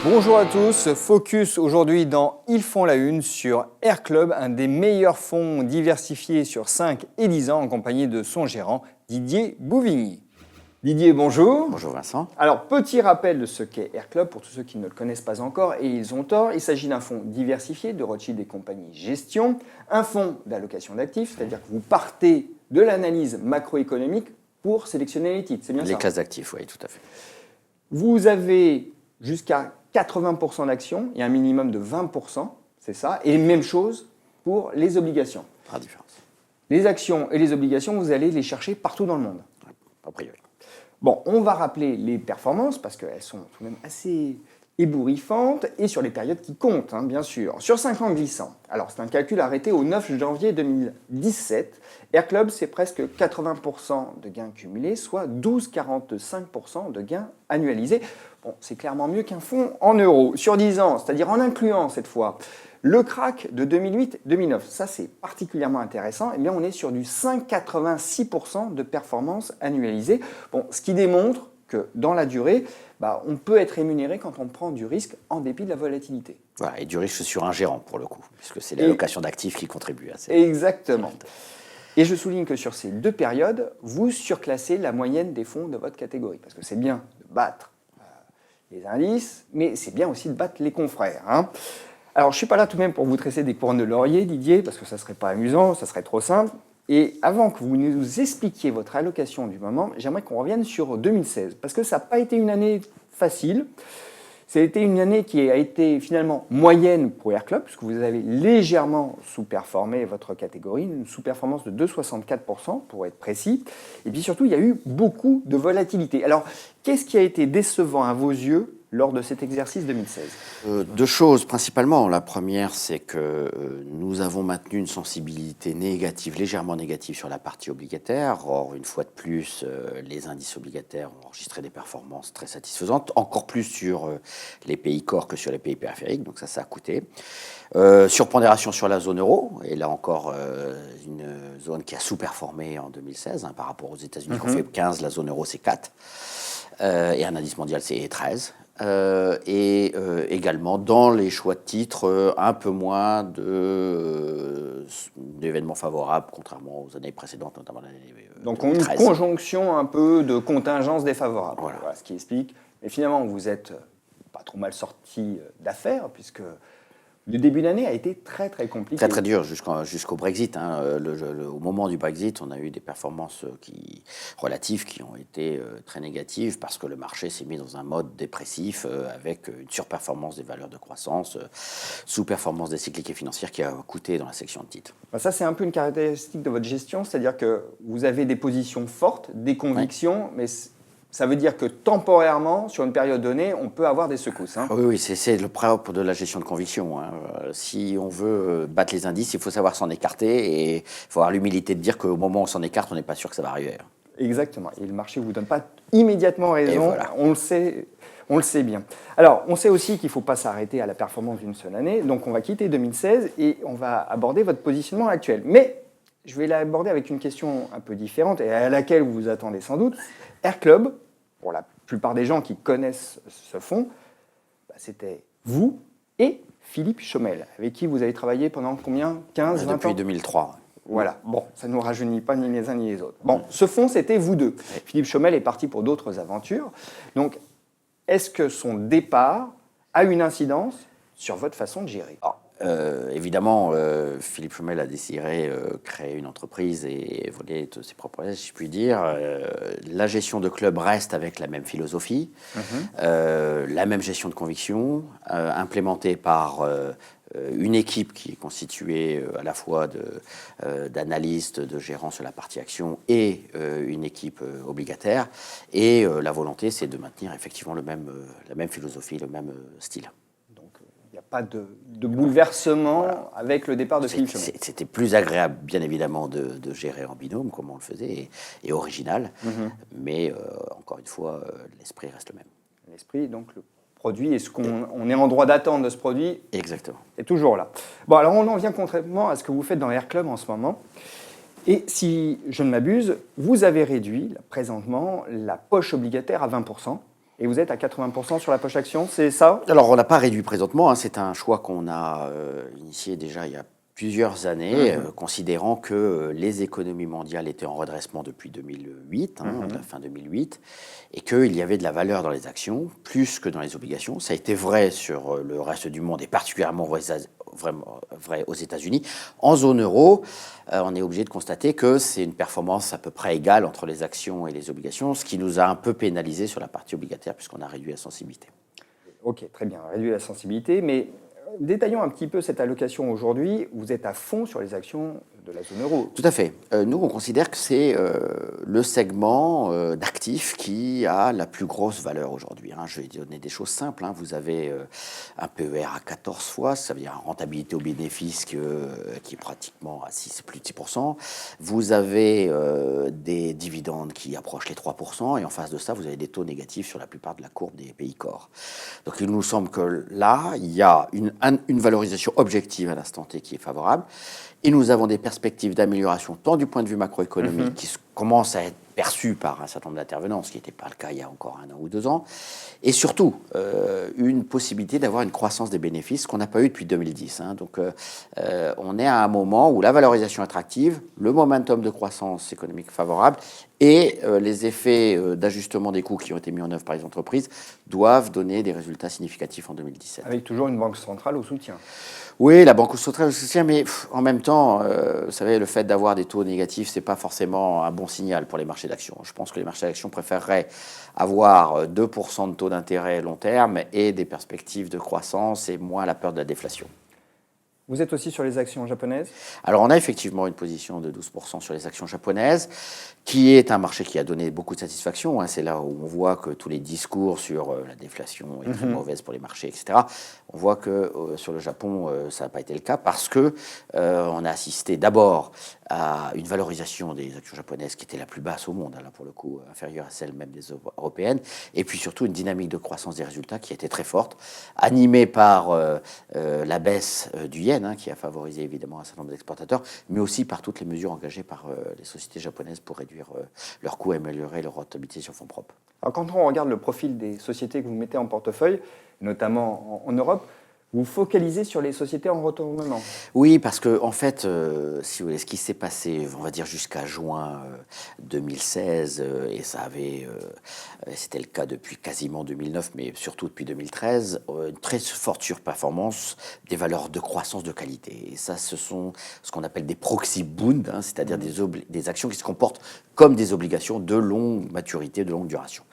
Bonjour à tous, focus aujourd'hui dans Ils font la une sur Air Club, un des meilleurs fonds diversifiés sur 5 et 10 ans en compagnie de son gérant Didier Bouvigny. Didier, bonjour. Bonjour Vincent. Alors, petit rappel de ce qu'est Air Club pour tous ceux qui ne le connaissent pas encore et ils ont tort. Il s'agit d'un fonds diversifié de Rothschild et compagnie gestion, un fonds d'allocation d'actifs, c'est-à-dire que vous partez de l'analyse macroéconomique pour sélectionner les titres, c'est bien ça? Les classes d'actifs, oui, tout à fait. Vous avez jusqu'à 80% d'actions et un minimum de 20%, c'est ça. Et même chose pour les obligations. Pas de différence. Les actions et les obligations, vous allez les chercher partout dans le monde. A priori. Bon, on va rappeler les performances parce qu'elles sont tout de même assez ébouriffantes et sur les périodes qui comptent, hein, bien sûr. Sur 5 ans glissants, alors c'est un calcul arrêté au 9 janvier 2017. Air Club, c'est presque 80% de gains cumulés, soit 12,45% de gains annualisés. Bon, c'est clairement mieux qu'un fonds en euros. Sur 10 ans, c'est-à-dire en incluant cette fois le crack de 2008-2009, ça c'est particulièrement intéressant, eh bien on est sur du 5,86% de performance annualisée. Bon, ce qui démontre que dans la durée, on peut être rémunéré quand on prend du risque en dépit de la volatilité. Voilà, et du risque sur un gérant pour le coup, puisque c'est l'allocation d'actifs qui contribue à ça. Exactement. Et je souligne que sur ces deux périodes, vous surclassez la moyenne des fonds de votre catégorie, parce que c'est bien de battre les indices, mais c'est bien aussi de battre les confrères, hein. Alors, je ne suis pas là tout de même pour vous tresser des couronnes de laurier, Didier, parce que ça ne serait pas amusant, ça serait trop simple. Et avant que vous nous expliquiez votre allocation du moment, j'aimerais qu'on revienne sur 2016, parce que ça n'a pas été une année facile. Ça a été une année qui a été finalement moyenne pour Air Club, puisque vous avez légèrement sous-performé votre catégorie, une sous-performance de 2,64% pour être précis. Et puis surtout, il y a eu beaucoup de volatilité. Alors, qu'est-ce qui a été décevant à vos yeux lors de cet exercice 2016 ? Deux choses principalement. La première, c'est que nous avons maintenu une sensibilité négative, légèrement négative sur la partie obligataire. Or, une fois de plus, les indices obligataires ont enregistré des performances très satisfaisantes, encore plus sur les pays corps que sur les pays périphériques, donc ça a coûté. Surpondération sur la zone euro, et là encore une zone qui a sous-performé en 2016 hein, par rapport aux États-Unis qui ont fait 15, la zone euro c'est 4, et un indice mondial c'est 13. Également dans les choix de titres, un peu moins d'événements favorables, contrairement aux années précédentes, notamment l'année 2013. Donc une conjonction un peu de contingence défavorable, voilà ce qui explique. Mais finalement, vous n'êtes pas trop mal sorti d'affaires, puisque le début d'année a été très très compliqué. Très très dur jusqu'au Brexit. Hein. Au moment du Brexit, on a eu des performances relatives qui ont été très négatives parce que le marché s'est mis dans un mode dépressif avec une surperformance des valeurs de croissance, sous-performance des cycliques financières qui a coûté dans la section de titres. Ça, c'est un peu une caractéristique de votre gestion, c'est-à-dire que vous avez des positions fortes, des convictions, mais ça veut dire que temporairement, sur une période donnée, on peut avoir des secousses. Hein. Oui, c'est le propre de la gestion de conviction. Hein. Si on veut battre les indices, il faut savoir s'en écarter et il faut avoir l'humilité de dire qu'au moment où on s'en écarte, on n'est pas sûr que ça va arriver. Exactement. Et le marché ne vous donne pas immédiatement raison. Voilà. On le sait bien. Alors, on sait aussi qu'il ne faut pas s'arrêter à la performance d'une seule année. Donc, on va quitter 2016 et on va aborder votre positionnement actuel. Mais je vais l'aborder avec une question un peu différente et à laquelle vous vous attendez sans doute. Air Club, pour la plupart des gens qui connaissent ce fonds, c'était vous et Philippe Chaumel, avec qui vous avez travaillé pendant combien ? 15, 20 ans ? Depuis 2003. Voilà, bon, ça ne nous rajeunit pas ni les uns ni les autres. Bon, ce fonds, c'était vous deux. Philippe Chaumel est parti pour d'autres aventures. Donc, est-ce que son départ a une incidence sur votre façon de gérer ? Évidemment, Philippe Chaumel a désiré créer une entreprise et voler de ses propres ailes, si je puis dire. La gestion de club reste avec la même philosophie, la même gestion de conviction, implémentée par une équipe qui est constituée à la fois d'analystes, de gérants sur la partie action et une équipe obligataire. Et la volonté, c'est de maintenir effectivement la même philosophie, le même style. Il n'y a pas de bouleversement avec le départ de Philippe Chaumel. C'était plus agréable, bien évidemment, de gérer en binôme, comme on le faisait, et original. Mais, encore une fois, l'esprit reste le même. L'esprit, donc le produit, et ce qu'on est en droit d'attendre de ce produit Exactement. est toujours là. Bon, alors on en vient concrètement à ce que vous faites dans Air Club en ce moment. Et si je ne m'abuse, vous avez réduit présentement la poche obligataire à 20%. Et vous êtes à 80% sur la poche action, c'est ça? Alors, on n'a pas réduit présentement, hein, c'est un choix qu'on a initié déjà il y a plusieurs années, considérant que les économies mondiales étaient en redressement depuis 2008, la fin 2008, et qu'il y avait de la valeur dans les actions, plus que dans les obligations. Ça a été vrai sur le reste du monde, et particulièrement vrai aux États-Unis. En zone euro, on est obligé de constater que c'est une performance à peu près égale entre les actions et les obligations, ce qui nous a un peu pénalisé sur la partie obligataire, puisqu'on a réduit la sensibilité. Ok, très bien, réduire la sensibilité, mais détaillons un petit peu cette allocation aujourd'hui. Vous êtes à fond sur les actions de la zone euro. Tout à fait. Nous, on considère que c'est le segment d'actifs qui a la plus grosse valeur aujourd'hui. Je vais donner des choses simples. Vous avez un PER à 14 fois, ça veut dire une rentabilité au bénéfice qui est pratiquement à plus de 6%. Vous avez des dividendes qui approchent les 3%, et en face de ça, vous avez des taux négatifs sur la plupart de la courbe des pays core. Donc il nous semble que là, il y a une valorisation objective à l'instant T qui est favorable. Et nous avons des perspectives d'amélioration tant du point de vue macroéconomique qui commencent à être perçues par un certain nombre d'intervenants, ce qui n'était pas le cas il y a encore 1 an ou 2 ans, et surtout une possibilité d'avoir une croissance des bénéfices qu'on n'a pas eu depuis 2010. Donc on est à un moment où la valorisation attractive, le momentum de croissance économique favorable et les effets d'ajustement des coûts qui ont été mis en œuvre par les entreprises doivent donner des résultats significatifs en 2017. Avec toujours une banque centrale au soutien. Oui, la banque centrale au soutien, mais en même temps, vous savez, le fait d'avoir des taux négatifs, c'est pas forcément un bon signal pour les marchés d'actions. Je pense que les marchés d'actions préféreraient avoir 2% de taux d'intérêt long terme et des perspectives de croissance et moins la peur de la déflation. Vous êtes aussi sur les actions japonaises? Alors, on a effectivement une position de 12% sur les actions japonaises, qui est un marché qui a donné beaucoup de satisfaction. C'est là où on voit que tous les discours sur la déflation est très mauvaise pour les marchés, etc. On voit que sur le Japon, ça n'a pas été le cas parce que on a assisté d'abord à une valorisation des actions japonaises qui était la plus basse au monde, là pour le coup inférieure à celle même des européennes, et puis surtout une dynamique de croissance des résultats qui était très forte, animée par la baisse du yen, qui a favorisé évidemment un certain nombre d'exportateurs, mais aussi par toutes les mesures engagées par les sociétés japonaises pour réduire leurs coûts et améliorer leur rentabilité sur fonds propres. Alors quand on regarde le profil des sociétés que vous mettez en portefeuille, notamment en Europe, vous focalisez sur les sociétés en retournement. Oui, parce que en fait, si vous voulez, ce qui s'est passé, on va dire jusqu'à juin 2016, et c'était le cas depuis quasiment 2009, mais surtout depuis 2013, une très forte surperformance des valeurs de croissance de qualité. Et ça, ce sont ce qu'on appelle des proxy bonds, c'est-à-dire des actions qui se comportent comme des obligations de longue maturité, de longue duration.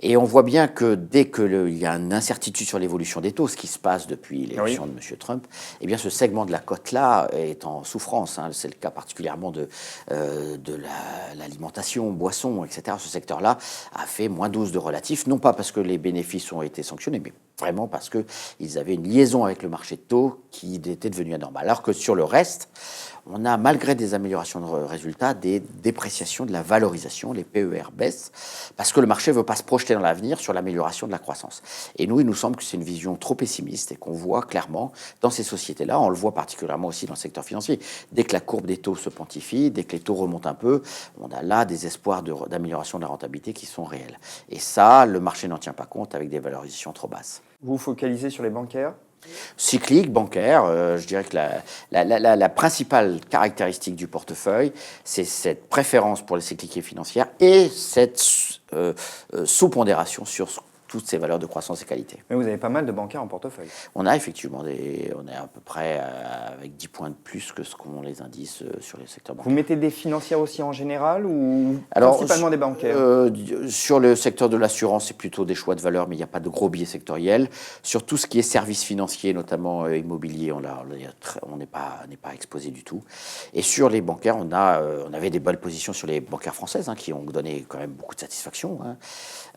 Et on voit bien que dès qu'il y a une incertitude sur l'évolution des taux, ce qui se passe depuis l'élection de M. Trump, eh bien ce segment de la cote-là est en souffrance. C'est le cas particulièrement de l'alimentation, boissons, etc. Ce secteur-là a fait moins 12 de relatif, non pas parce que les bénéfices ont été sanctionnés, mais vraiment parce qu'ils avaient une liaison avec le marché de taux qui était devenu anormal. Alors que sur le reste, on a, malgré des améliorations de résultats, des dépréciations de la valorisation, les PER baissent, parce que le marché ne veut pas se projeter dans l'avenir sur l'amélioration de la croissance. Et nous, il nous semble que c'est une vision trop pessimiste et qu'on voit clairement dans ces sociétés-là, on le voit particulièrement aussi dans le secteur financier, dès que la courbe des taux se pontifie, dès que les taux remontent un peu, on a là des espoirs d'amélioration de la rentabilité qui sont réels. Et ça, le marché n'en tient pas compte avec des valorisations trop basses. Vous vous focalisez sur les bancaires? Cyclique, bancaire, je dirais que la principale caractéristique du portefeuille, c'est cette préférence pour les cycliques financières et cette sous-pondération sur toutes ces valeurs de croissance et qualité. Mais vous avez pas mal de bancaires en portefeuille. On a effectivement on est à peu près avec 10 points de plus que ce qu'ont les indices sur les secteurs bancaires. Vous mettez des financières aussi en général ou principalement des bancaires? Sur le secteur de l'assurance, c'est plutôt des choix de valeur, mais il n'y a pas de gros biais sectoriels. Sur tout ce qui est services financiers, notamment immobilier, on n'est pas exposé du tout. Et sur les bancaires, on avait des bonnes positions sur les bancaires françaises, qui ont donné quand même beaucoup de satisfaction.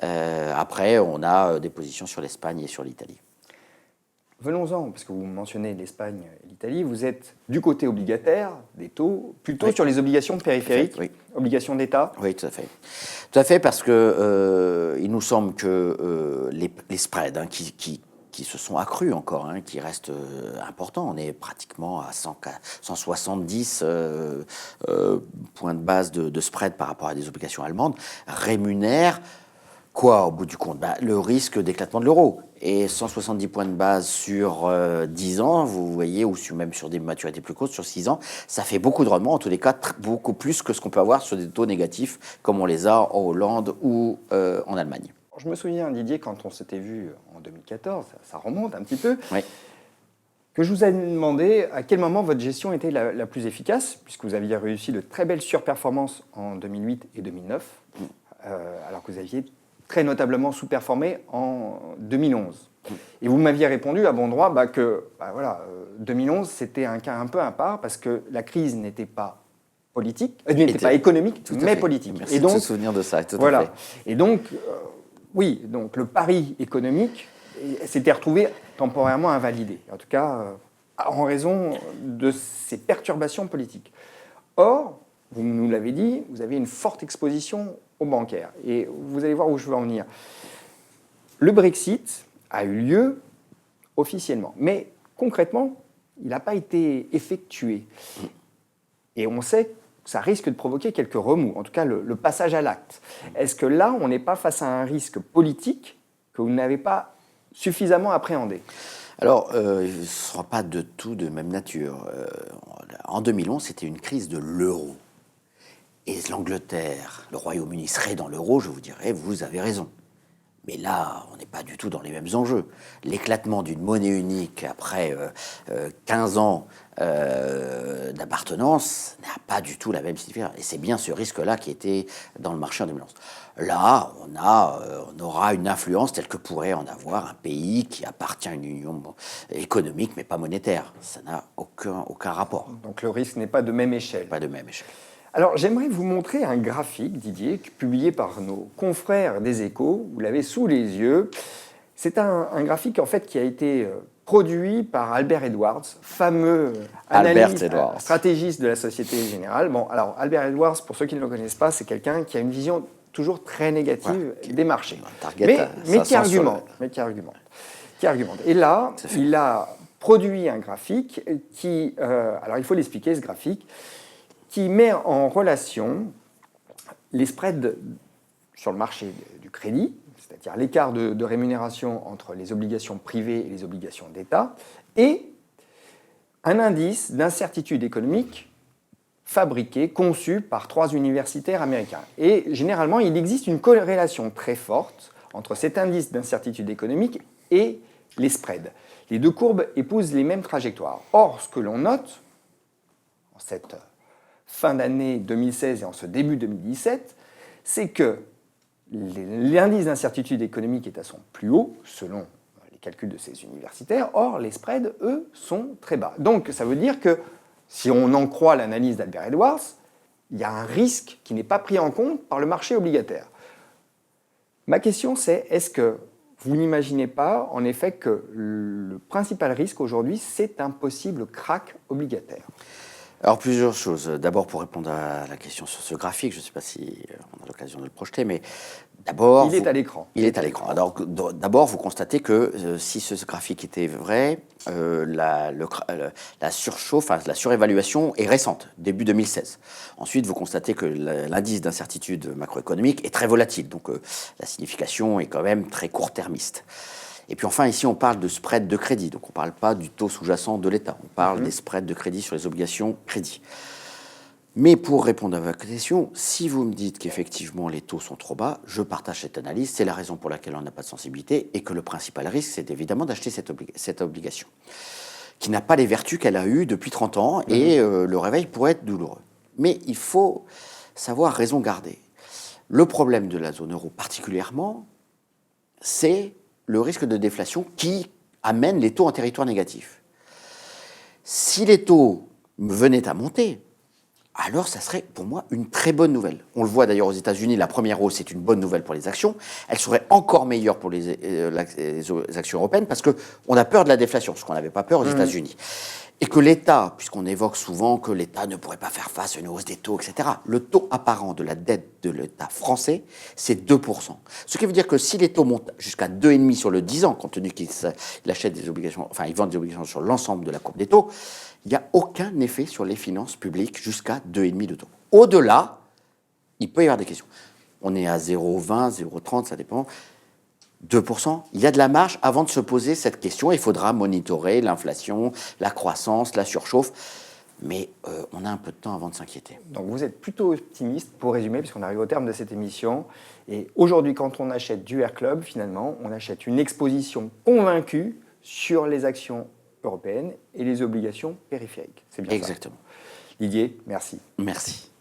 Après, on a des positions sur l'Espagne et sur l'Italie. Venons-en, parce que vous mentionnez l'Espagne et l'Italie, vous êtes du côté obligataire, des taux, plutôt sur les obligations périphériques, obligations d'État. Oui, tout à fait. Tout à fait, parce que il nous semble que les spreads qui se sont accrus encore, qui restent importants. On est pratiquement à 170 points de base de spread par rapport à des obligations allemandes, rémunèrent Quoi, au bout du compte? Le risque d'éclatement de l'euro. Et 170 points de base sur 10 ans, vous voyez, ou même sur des maturités plus courtes, sur 6 ans, ça fait beaucoup de rendement, en tous les cas, beaucoup plus que ce qu'on peut avoir sur des taux négatifs, comme on les a en Hollande ou en Allemagne. Je me souviens, Didier, quand on s'était vu en 2014, ça remonte un petit peu, Oui. que je vous ai demandé à quel moment votre gestion était la plus efficace, puisque vous aviez réussi de très belles surperformances en 2008 et 2009, alors que vous aviez très notablement sous-performé en 2011. Et vous m'aviez répondu à bon droit que 2011, c'était un cas un peu à part, parce que la crise n'était pas politique, n'était pas économique, mais politique. Merci et donc, de se souvenir de ça, tout voilà. à fait. Et donc, oui, donc le pari économique s'était retrouvé temporairement invalidé, en tout cas en raison de ces perturbations politiques. Or, vous nous l'avez dit, vous avez une forte exposition aux bancaires. Et vous allez voir où je veux en venir. Le Brexit a eu lieu officiellement, mais concrètement, il n'a pas été effectué. Et on sait que ça risque de provoquer quelques remous, en tout cas le passage à l'acte. Est-ce que là, on n'est pas face à un risque politique que vous n'avez pas suffisamment appréhendé? Alors, ce ne sera pas de tout de même nature. En 2011, c'était une crise de l'euro. Et l'Angleterre, le Royaume-Uni serait dans l'euro, je vous dirais, vous avez raison. Mais là, on n'est pas du tout dans les mêmes enjeux. L'éclatement d'une monnaie unique après 15 ans d'appartenance n'a pas du tout la même signification. Et c'est bien ce risque-là qui était dans le marché en 2011. Là, on aura une influence telle que pourrait en avoir un pays qui appartient à une union économique, mais pas monétaire. Ça n'a aucun rapport. Donc le risque n'est pas de même échelle. Pas de même échelle. Alors, j'aimerais vous montrer un graphique, Didier, publié par nos confrères des Échos. Vous l'avez sous les yeux. C'est un graphique, en fait, qui a été produit par Albert Edwards, fameux stratégiste de la Société Générale. Bon, alors, Albert Edwards, pour ceux qui ne le connaissent pas, c'est quelqu'un qui a une vision toujours très négative des marchés. Mais qui argumente. Et là, il a produit un graphique qui... alors, il faut l'expliquer, ce graphique, qui met en relation les spreads sur le marché du crédit, c'est-à-dire l'écart de rémunération entre les obligations privées et les obligations d'État, et un indice d'incertitude économique fabriqué, conçu par 3 universitaires américains. Et généralement, il existe une corrélation très forte entre cet indice d'incertitude économique et les spreads. Les deux courbes épousent les mêmes trajectoires. Or, ce que l'on note en cette fin d'année 2016 et en ce début 2017, c'est que l'indice d'incertitude économique est à son plus haut, selon les calculs de ces universitaires. Or, les spreads, eux, sont très bas. Donc, ça veut dire que, si on en croit l'analyse d'Albert Edwards, il y a un risque qui n'est pas pris en compte par le marché obligataire. Ma question, c'est, est-ce que vous n'imaginez pas, en effet, que le principal risque aujourd'hui, c'est un possible krach obligataire ? Alors, plusieurs choses. D'abord, pour répondre à la question sur ce graphique, je ne sais pas si on a l'occasion de le projeter, mais d'abord... Il est à l'écran. Il est à l'écran. Alors, d'abord, vous constatez que si ce graphique était vrai, la surchauffe, la surévaluation est récente, début 2016. Ensuite, vous constatez que l'indice d'incertitude macroéconomique est très volatile, donc la signification est quand même très court-termiste. Et puis enfin, ici, on parle de spread de crédit. Donc, on ne parle pas du taux sous-jacent de l'État. On parle des spreads de crédit sur les obligations crédit. Mais pour répondre à votre question, si vous me dites qu'effectivement les taux sont trop bas, je partage cette analyse. C'est la raison pour laquelle on n'a pas de sensibilité et que le principal risque, c'est évidemment d'acheter cette obligation, qui n'a pas les vertus qu'elle a eues depuis 30 ans et le réveil pourrait être douloureux. Mais il faut savoir raison garder. Le problème de la zone euro particulièrement, c'est le risque de déflation qui amène les taux en territoire négatif. Si les taux venaient à monter, alors ça serait pour moi une très bonne nouvelle. On le voit d'ailleurs aux États-Unis, la première hausse c'est une bonne nouvelle pour les actions. Elle serait encore meilleure pour les actions européennes parce qu'on a peur de la déflation, ce qu'on n'avait pas peur aux États-Unis. Et que l'État, puisqu'on évoque souvent que l'État ne pourrait pas faire face à une hausse des taux, etc., le taux apparent de la dette de l'État français, c'est 2%. Ce qui veut dire que si les taux montent jusqu'à 2,5 sur le 10 ans, compte tenu qu'il achète des obligations, enfin, il vend des obligations sur l'ensemble de la courbe des taux, il n'y a aucun effet sur les finances publiques jusqu'à 2,5 de taux. Au-delà, il peut y avoir des questions. on est à 0,20, 0,30, ça dépend. 2%, il y a de la marge avant de se poser cette question. Il faudra monitorer l'inflation, la croissance, la surchauffe. Mais on a un peu de temps avant de s'inquiéter. Donc vous êtes plutôt optimiste, pour résumer, puisqu'on arrive au terme de cette émission. Et aujourd'hui, quand on achète du Air Club, finalement, on achète une exposition convaincue sur les actions européennes et les obligations périphériques. C'est bien ça. Exactement. Didier, merci. Merci.